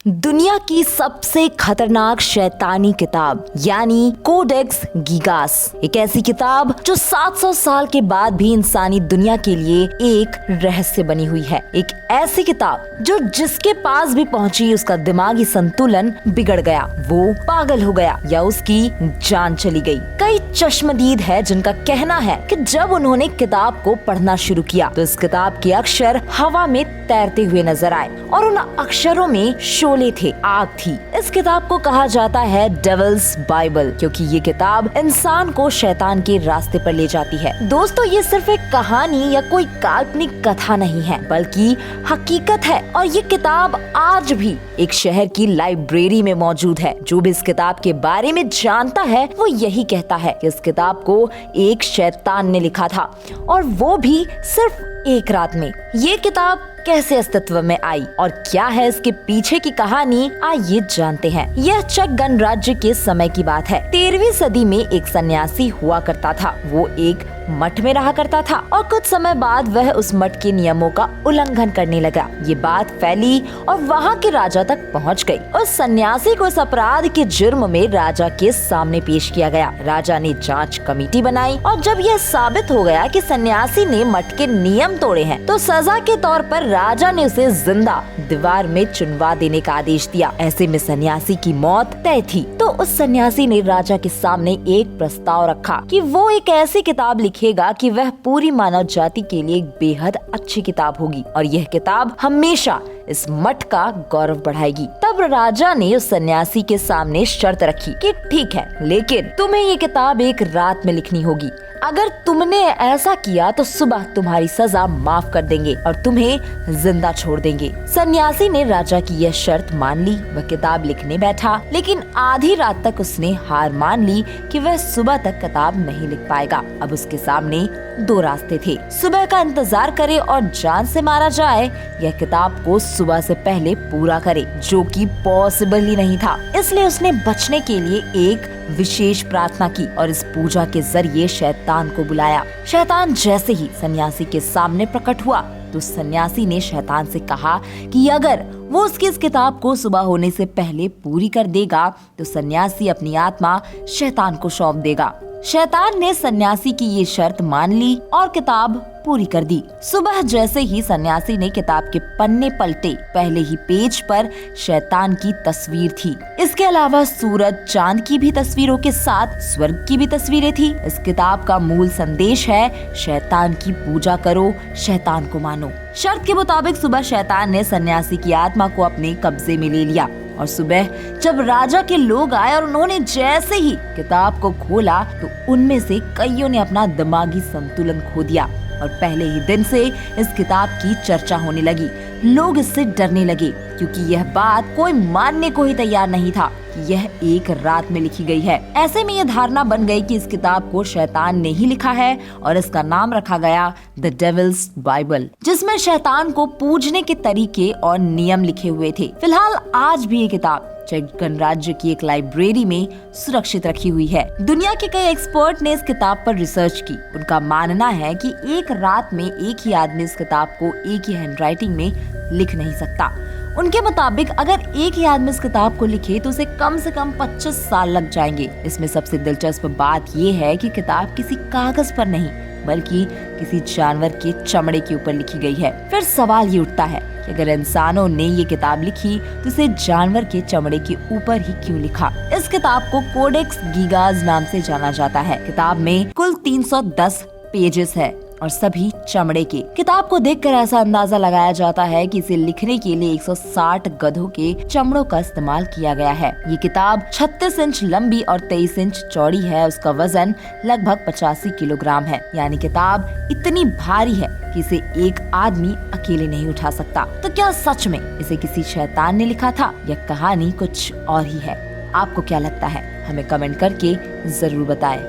दुनिया की सबसे खतरनाक शैतानी किताब यानी कोडेक्स गीगास, एक ऐसी किताब जो 700 साल के बाद भी इंसानी दुनिया के लिए एक रहस्य बनी हुई है। एक ऐसी किताब जो जिसके पास भी पहुंची उसका दिमागी संतुलन बिगड़ गया, वो पागल हो गया या उसकी जान चली गई। कई चश्मदीद है जिनका कहना है कि जब उन्होंने किताब को पढ़ना शुरू किया तो इस किताब के अक्षर हवा में तैरते हुए नजर आए और उन अक्षरों में शोले थे, आग थी। इस किताब को कहा जाता है डेविल्स बाइबल क्योंकि ये किताब इंसान को शैतान के रास्ते पर ले जाती है। दोस्तों, ये सिर्फ एक कहानी या कोई काल्पनिक कथा नहीं है बल्कि हकीकत है और ये किताब आज भी एक शहर की लाइब्रेरी में मौजूद है। जो भी इस किताब के बारे में जानता है वो यही कहता है कि इस किताब को एक शैतान ने लिखा था और वो भी सिर्फ एक रात में। ये किताब कैसे अस्तित्व में आई और क्या है इसके पीछे की कहानी, आइए जानते हैं। यह चक गणराज्य के समय की बात है। 13वीं सदी में एक सन्यासी हुआ करता था। वो एक मठ में रहा करता था और कुछ समय बाद वह उस मठ के नियमों का उल्लंघन करने लगा। ये बात फैली और वहाँ के राजा तक पहुँच गई। उस सन्यासी को इस अपराध के जुर्म में राजा के सामने पेश किया गया। राजा ने जांच कमेटी बनाई और जब यह साबित हो गया कि सन्यासी ने मठ के नियम तोड़े हैं तो सजा के तौर पर राजा ने उसे जिंदा दीवार में चुनवा देने का आदेश दिया। ऐसे में सन्यासी की मौत तय थी। तो उस सन्यासी ने राजा के सामने एक प्रस्ताव रखा कि वो एक ऐसी किताब लिखेगा कि वह पूरी मानव जाति के लिए एक बेहद अच्छी किताब होगी और यह किताब हमेशा इस मठ का गौरव बढ़ाएगी। तब राजा ने उस सन्यासी के सामने शर्त रखी कि ठीक है, लेकिन तुम्हें ये किताब एक रात में लिखनी होगी। अगर तुमने ऐसा किया तो सुबह तुम्हारी सजा माफ कर देंगे और तुम्हें जिंदा छोड़ देंगे। सन्यासी ने राजा की यह शर्त मान ली। वह किताब लिखने बैठा, लेकिन आधी रात तक उसने हार मान ली कि वह सुबह तक किताब नहीं लिख पाएगा। अब उसके सामने दो रास्ते थे, सुबह का इंतजार करे और जान से मारा जाए या किताब को सुबह से पहले पूरा करे, जो कि पॉसिबल ही नहीं था। इसलिए उसने बचने के लिए एक विशेष प्रार्थना की और इस पूजा के जरिए शैतान को बुलाया। शैतान जैसे ही सन्यासी के सामने प्रकट हुआ तो सन्यासी ने शैतान से कहा कि अगर वो उसकी इस किताब को सुबह होने से पहले पूरी कर देगा तो सन्यासी अपनी आत्मा शैतान को सौंप देगा। शैतान ने सन्यासी की ये शर्त मान ली और किताब पूरी कर दी। सुबह जैसे ही सन्यासी ने किताब के पन्ने पलटे, पहले ही पेज पर शैतान की तस्वीर थी। इसके अलावा सूरज, चांद की भी तस्वीरों के साथ स्वर्ग की भी तस्वीरें थी। इस किताब का मूल संदेश है शैतान की पूजा करो, शैतान को मानो। शर्त के मुताबिक सुबह शैतान ने सन्यासी की आत्मा को अपने कब्जे में ले लिया और सुबह जब राजा के लोग आए और उन्होंने जैसे ही किताब को खोला तो उनमें से कईयों ने अपना दिमागी संतुलन खो दिया और पहले ही दिन से इस किताब की चर्चा होने लगी। लोग इससे डरने लगे क्योंकि यह बात कोई मानने को ही तैयार नहीं था कि यह एक रात में लिखी गई है। ऐसे में यह धारणा बन गई कि इस किताब को शैतान ने ही लिखा है और इसका नाम रखा गया द डेविल्स बाइबल, जिसमें शैतान को पूजने के तरीके और नियम लिखे हुए थे। फिलहाल आज भी ये किताब चेक गणराज्य की एक लाइब्रेरी में सुरक्षित रखी हुई है। दुनिया के कई एक्सपर्ट ने इस किताब पर रिसर्च की। उनका मानना है कि एक रात में एक ही आदमी इस किताब को एक ही हैंडराइटिंग में लिख नहीं सकता। उनके मुताबिक अगर एक ही आदमी इस किताब को लिखे तो उसे कम से कम 25 साल लग जाएंगे। इसमें सबसे दिलचस्प बात ये है कि किताब किसी कागज पर नहीं बल्कि किसी जानवर के चमड़े के ऊपर लिखी गई है। फिर सवाल ये उठता है कि अगर इंसानों ने ये किताब लिखी तो इसे जानवर के चमड़े के ऊपर ही क्यों लिखा। इस किताब को कोडेक्स गीगास नाम से जाना जाता है। किताब में कुल 310 पेजेस है और सभी चमड़े के। किताब को देखकर ऐसा अंदाजा लगाया जाता है कि इसे लिखने के लिए 160 गधों के चमड़ों का इस्तेमाल किया गया है। ये किताब 36 इंच लंबी और 23 इंच चौड़ी है। उसका वजन लगभग 85 किलोग्राम है, यानी किताब इतनी भारी है कि इसे एक आदमी अकेले नहीं उठा सकता। तो क्या सच में इसे किसी शैतान ने लिखा था या कहानी कुछ और ही है? आपको क्या लगता है? हमें कमेंट करके जरूर बताएं।